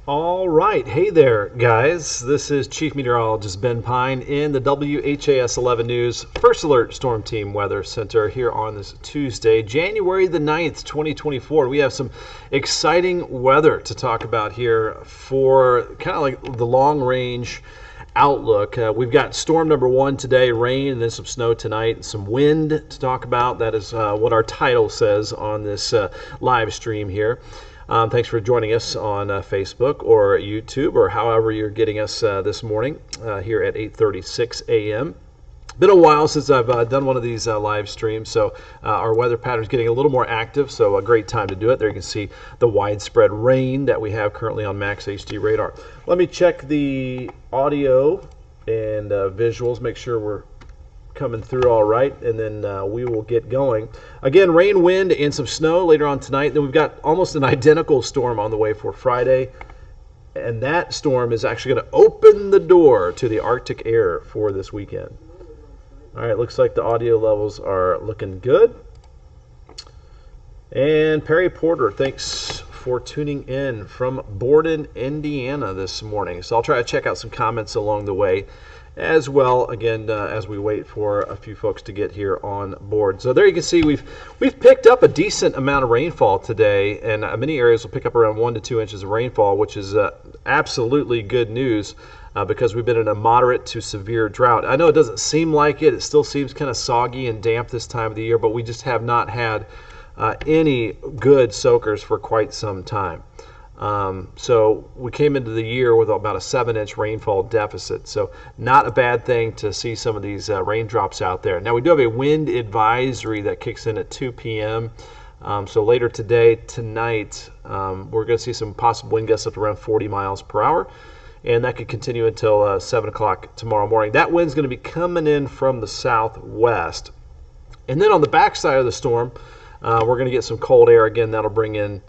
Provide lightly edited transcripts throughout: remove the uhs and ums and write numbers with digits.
All right. Hey there, guys. This is Chief Meteorologist Ben Pine in the WHAS 11 News First Alert Storm Team Weather Center here on this Tuesday, January the 9th, 2024. We have some exciting weather to talk about here for kind of like the long range outlook. We've got storm number one today, rain, and then some snow tonight, and some wind to talk about. That is what our title says on this live stream here. Thanks for joining us on Facebook or YouTube or however you're getting us this morning here at 8:36 a.m. Been a while since I've done one of these live streams, so our weather pattern is getting a little more active, so a great time to do it. There you can see the widespread rain that we have currently on Max HD radar. Let me check the audio and visuals, make sure we're coming through all right, and then we will get going. Again, rain, wind, and some snow later on tonight. Then we've got almost an identical storm on the way for Friday, and that storm is actually going to open the door to the Arctic air for this weekend. All right, looks like the audio levels are looking good. And Perry Porter, thanks for tuning in from Borden, Indiana this morning. So I'll try to check out some comments along the way as well, again, as we wait for a few folks to get here on board. So there you can see we've picked up a decent amount of rainfall today, and many areas will pick up around 1 to 2 inches of rainfall, which is absolutely good news because we've been in a moderate to severe drought. I know it doesn't seem like it. It still seems kind of soggy and damp this time of the year, but we just have not had any good soakers for quite some time. So we came into the year with about a 7-inch rainfall deficit. So not a bad thing to see some of these raindrops out there. Now we do have a wind advisory that kicks in at 2 p.m. So later tonight, we're going to see some possible wind gusts up to around 40 miles per hour. And that could continue until 7 o'clock tomorrow morning. That wind's going to be coming in from the southwest. And then on the backside of the storm, we're going to get some cold air. Again, that'll bring in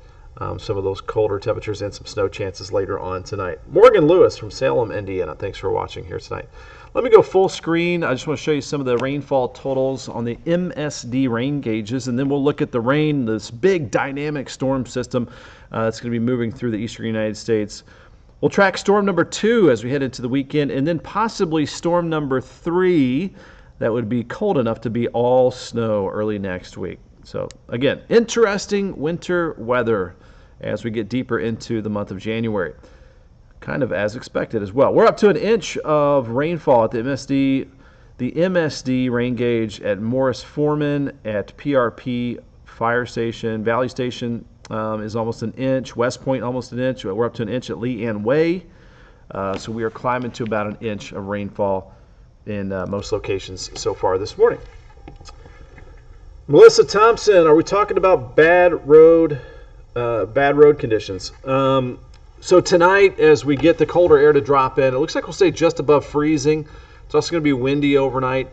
some of those colder temperatures and some snow chances later on tonight. Morgan Lewis from Salem, Indiana. Thanks for watching here tonight. Let me go full screen. I just want to show you some of the rainfall totals on the MSD rain gauges, and then we'll look at the rain, this big dynamic storm system that's going to be moving through the eastern United States. We'll track storm number 2 as we head into the weekend, and then possibly storm number 3 that would be cold enough to be all snow early next week. So again, interesting winter weather as we get deeper into the month of January. Kind of as expected as well. We're up to an inch of rainfall at the MSD rain gauge at Morris Foreman, at PRP Fire Station. Valley Station is almost an inch. West Point almost an inch. We're up to an inch at Lee Ann Way. So we are climbing to about an inch of rainfall in most locations so far this morning. Melissa Thompson, are we talking about bad road conditions? So tonight, as we get the colder air to drop in, it looks like we'll stay just above freezing. It's also going to be windy overnight.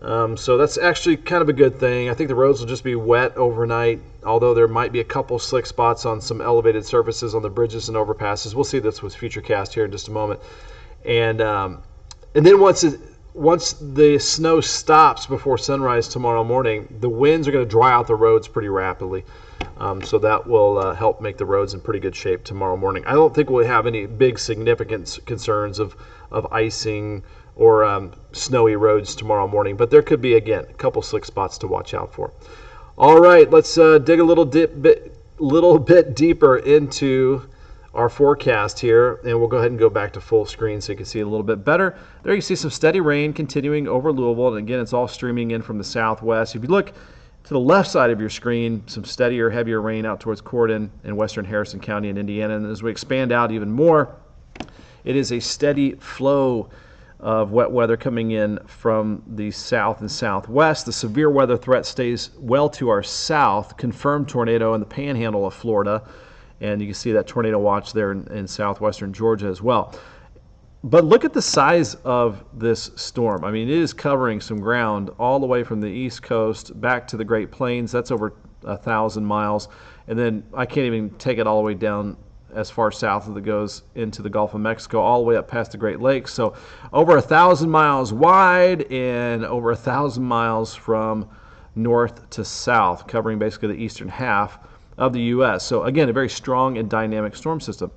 So that's actually kind of a good thing. I think the roads will just be wet overnight, although there might be a couple slick spots on some elevated surfaces on the bridges and overpasses. We'll see this with Futurecast here in just a moment. And then once the snow stops before sunrise tomorrow morning, the winds are going to dry out the roads pretty rapidly. So that will help make the roads in pretty good shape tomorrow morning. I don't think we'll have any big significant concerns of icing or snowy roads tomorrow morning, but there could be, again, a couple slick spots to watch out for. All right, let's dig a little bit deeper into our forecast here, and we'll go ahead and go back to full screen so you can see a little bit better. There you can see some steady rain continuing over Louisville, and again, it's all streaming in from the southwest. If you look to the left side of your screen, some steadier, heavier rain out towards Corydon and western Harrison County in Indiana. And as we expand out even more, it is a steady flow of wet weather coming in from the south and southwest. The severe weather threat stays well to our south, confirmed tornado in the panhandle of Florida. And you can see that tornado watch there in southwestern Georgia as well. But look at the size of this storm. I mean, it is covering some ground all the way from the East Coast back to the Great Plains. That's over 1,000 miles. And then I can't even take it all the way down as far south as it goes into the Gulf of Mexico, all the way up past the Great Lakes. So over 1,000 miles wide and over 1,000 miles from north to south, covering basically the eastern half of the U.S. So again, a very strong and dynamic storm system.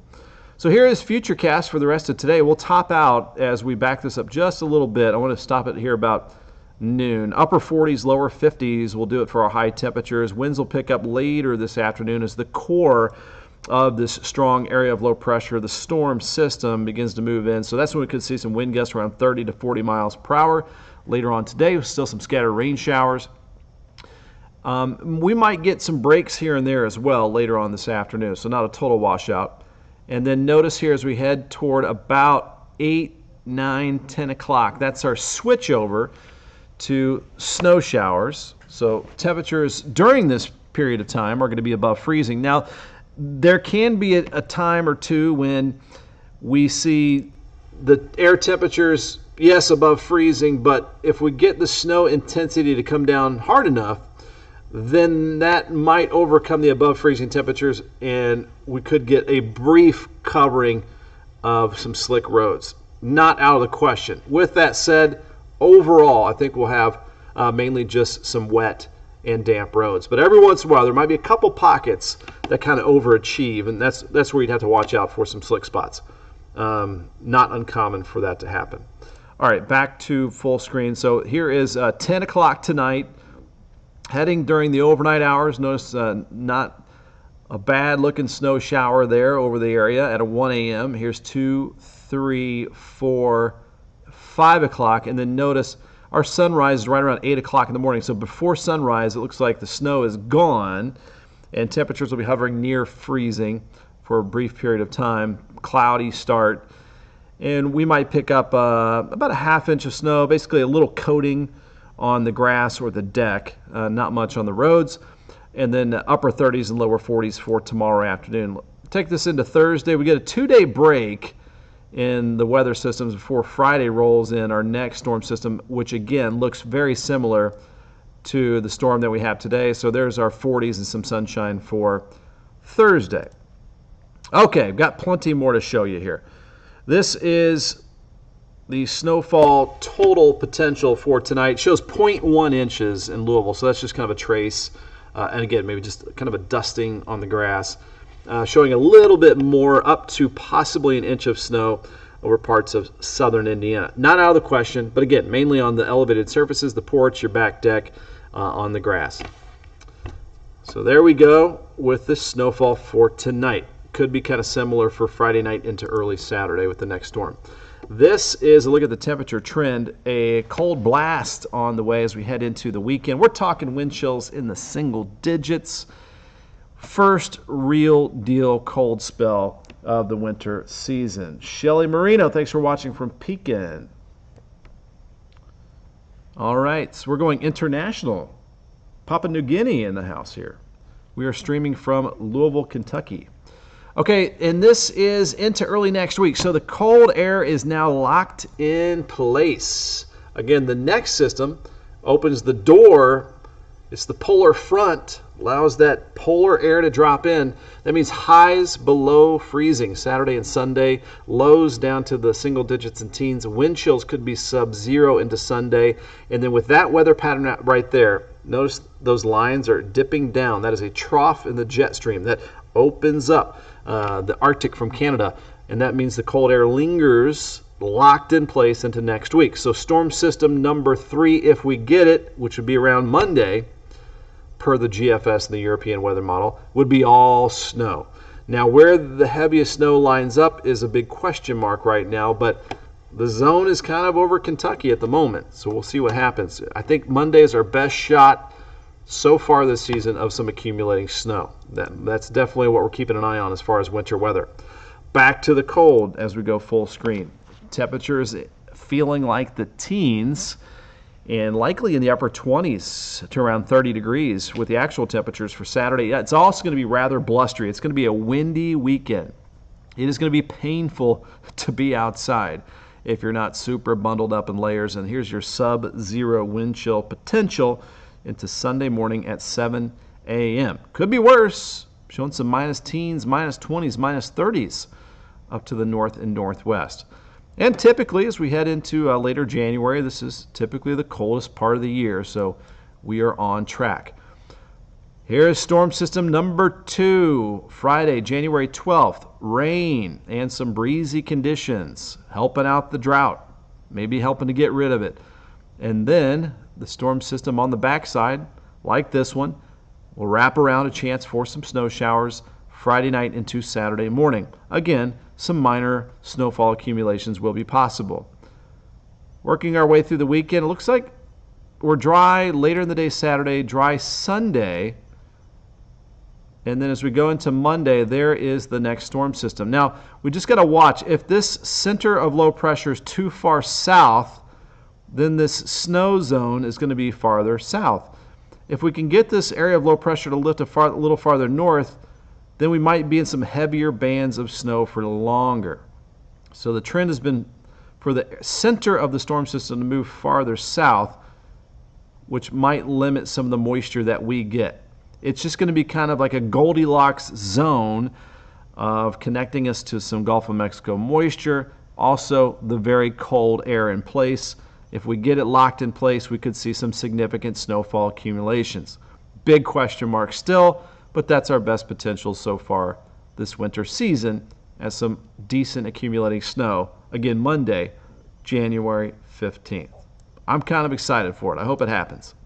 So here is Futurecast for the rest of today. We'll top out as we back this up just a little bit. I want to stop it here about noon. Upper 40s, lower 50s will do it for our high temperatures. Winds will pick up later this afternoon as the core of this strong area of low pressure, the storm system, begins to move in. So that's when we could see some wind gusts around 30 to 40 miles per hour. Later on today, still some scattered rain showers. We might get some breaks here and there as well later on this afternoon, so not a total washout. And then notice here as we head toward about 8, 9, 10 o'clock, that's our switch over to snow showers. So temperatures during this period of time are going to be above freezing. Now, there can be a time or two when we see the air temperatures, yes, above freezing, but if we get the snow intensity to come down hard enough, then that might overcome the above freezing temperatures and we could get a brief covering of some slick roads. Not out of the question. With that said, overall, I think we'll have mainly just some wet and damp roads. But every once in a while, there might be a couple pockets that kind of overachieve, and that's where you'd have to watch out for some slick spots. Not uncommon for that to happen. All right, back to full screen. So here is 10 o'clock tonight. Heading during the overnight hours, notice not a bad looking snow shower there over the area at a 1 a.m. Here's 2, 3, 4, 5 o'clock, and then notice our sunrise is right around 8 o'clock in the morning. So before sunrise, it looks like the snow is gone, and temperatures will be hovering near freezing for a brief period of time. Cloudy start, and we might pick up about a ½ inch of snow, basically a little coating on the grass or the deck, not much on the roads, and then upper 30s and lower 40s for tomorrow afternoon. Take this into Thursday. We get a 2-day break in the weather systems before Friday rolls in our next storm system, which again looks very similar to the storm that we have today. So there's our 40s and some sunshine for Thursday. Okay, I've got plenty more to show you here. This is the snowfall total potential for tonight. It shows 0.1 inches in Louisville, so that's just kind of a trace. And again, maybe just kind of a dusting on the grass. Showing a little bit more, up to possibly an inch of snow over parts of southern Indiana. Not out of the question, but again, mainly on the elevated surfaces, the porch, your back deck, on the grass. So there we go with the snowfall for tonight. Could be kind of similar for Friday night into early Saturday with the next storm. This is a look at the temperature trend. A cold blast on the way as we head into the weekend. We're talking wind chills in the single digits. First real deal cold spell of the winter season. Shelly Marino, thanks for watching from Pekin. All right, so we're going international. Papua New Guinea in the house here. We are streaming from Louisville, Kentucky. Okay, and this is into early next week. So the cold air is now locked in place. Again, the next system opens the door. It's the polar front, allows that polar air to drop in. That means highs below freezing Saturday and Sunday, lows down to the single digits and teens. Wind chills could be sub-zero into Sunday. And then with that weather pattern right there, notice those lines are dipping down. That is a trough in the jet stream that opens up the Arctic from Canada, and that means the cold air lingers locked in place into next week. So storm system number 3, if we get it, which would be around Monday, per the GFS and the European weather model, would be all snow. Now, where the heaviest snow lines up is a big question mark right now, but the zone is kind of over Kentucky at the moment, so we'll see what happens. I think Monday is our best shot so far this season of some accumulating snow. That's definitely what we're keeping an eye on as far as winter weather. Back to the cold as we go full screen. Temperatures feeling like the teens and likely in the upper 20s to around 30 degrees with the actual temperatures for Saturday. It's also going to be rather blustery. It's going to be a windy weekend. It is going to be painful to be outside if you're not super bundled up in layers. And here's your sub-zero wind chill potential into Sunday morning at 7 a.m. Could be worse, showing some minus teens, minus 20s, minus 30s up to the north and northwest. And typically, as we head into later January, this is typically the coldest part of the year, so we are on track. Here's storm system number 2, Friday, January 12th. Rain and some breezy conditions, helping out the drought, maybe helping to get rid of it. And then the storm system on the backside, like this one, will wrap around a chance for some snow showers Friday night into Saturday morning. Again, some minor snowfall accumulations will be possible. Working our way through the weekend, it looks like we're dry later in the day Saturday, dry Sunday. And then as we go into Monday, there is the next storm system. Now, we just got to watch. If this center of low pressure is too far south, then this snow zone is going to be farther south. If we can get this area of low pressure to lift a little farther north, then we might be in some heavier bands of snow for longer. So the trend has been for the center of the storm system to move farther south, which might limit some of the moisture that we get. It's just going to be kind of like a Goldilocks zone of connecting us to some Gulf of Mexico moisture, also the very cold air in place. If we get it locked in place, we could see some significant snowfall accumulations. Big question mark still, but that's our best potential so far this winter season as some decent accumulating snow. Again, Monday, January 15th. I'm kind of excited for it. I hope it happens.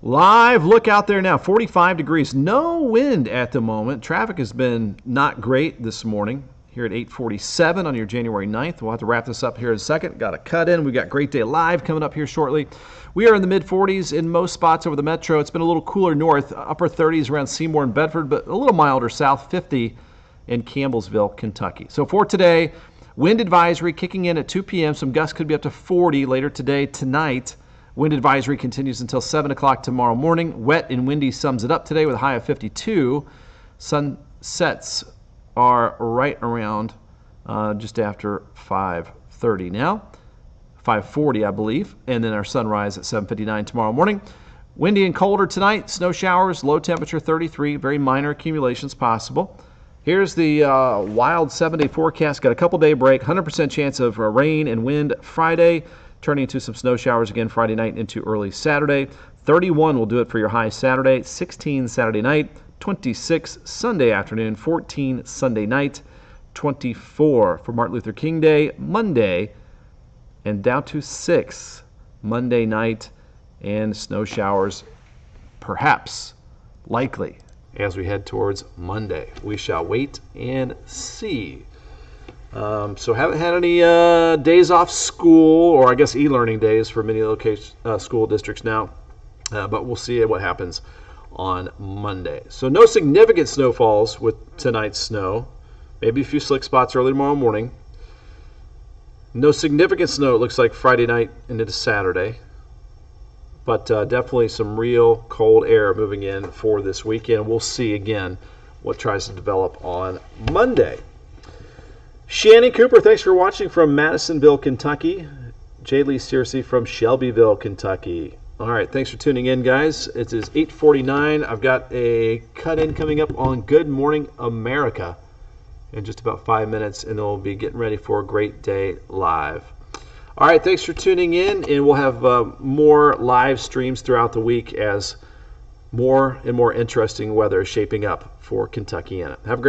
Live look out there now, 45 degrees, no wind at the moment. Traffic has been not great this morning here at 8:47 on your January 9th. We'll have to wrap this up here in a second. Got a cut in. We've got Great Day Live coming up here shortly. We are in the mid-40s in most spots over the metro. It's been a little cooler north, upper 30s around Seymour and Bedford, but a little milder south, 50 in Campbellsville, Kentucky. So for today, wind advisory kicking in at 2 p.m. Some gusts could be up to 40 later today, tonight. Wind advisory continues until 7 o'clock tomorrow morning. Wet and windy sums it up today with a high of 52. Sunsets are right around just after 5:30 now. 5:40, I believe. And then our sunrise at 7:59 tomorrow morning. Windy and colder tonight. Snow showers, low temperature 33. Very minor accumulations possible. Here's the wild 7-day forecast. Got a couple-day break. 100% chance of rain and wind Friday, turning into some snow showers again Friday night into early Saturday. 31 will do it for your high Saturday. 16 Saturday night. 26 Sunday afternoon. 14 Sunday night. 24 for Martin Luther King Day Monday. And down to 6 Monday night. And snow showers perhaps, likely, as we head towards Monday. We shall wait and see. So haven't had any days off school, or I guess e-learning days for many school districts now, but we'll see what happens on Monday. So no significant snowfalls with tonight's snow. Maybe a few slick spots early tomorrow morning. No significant snow, it looks like, Friday night into Saturday. But definitely some real cold air moving in for this weekend. We'll see again what tries to develop on Monday. Shannon Cooper, thanks for watching from Madisonville, Kentucky. J. Lee Searcy from Shelbyville, Kentucky. All right, thanks for tuning in, guys. It is 8:49. I've got a cut-in coming up on Good Morning America in just about 5 minutes, and then we'll be getting ready for a Great Day Live. All right, thanks for tuning in, and we'll have more live streams throughout the week as more and more interesting weather is shaping up for Kentuckiana. Have a great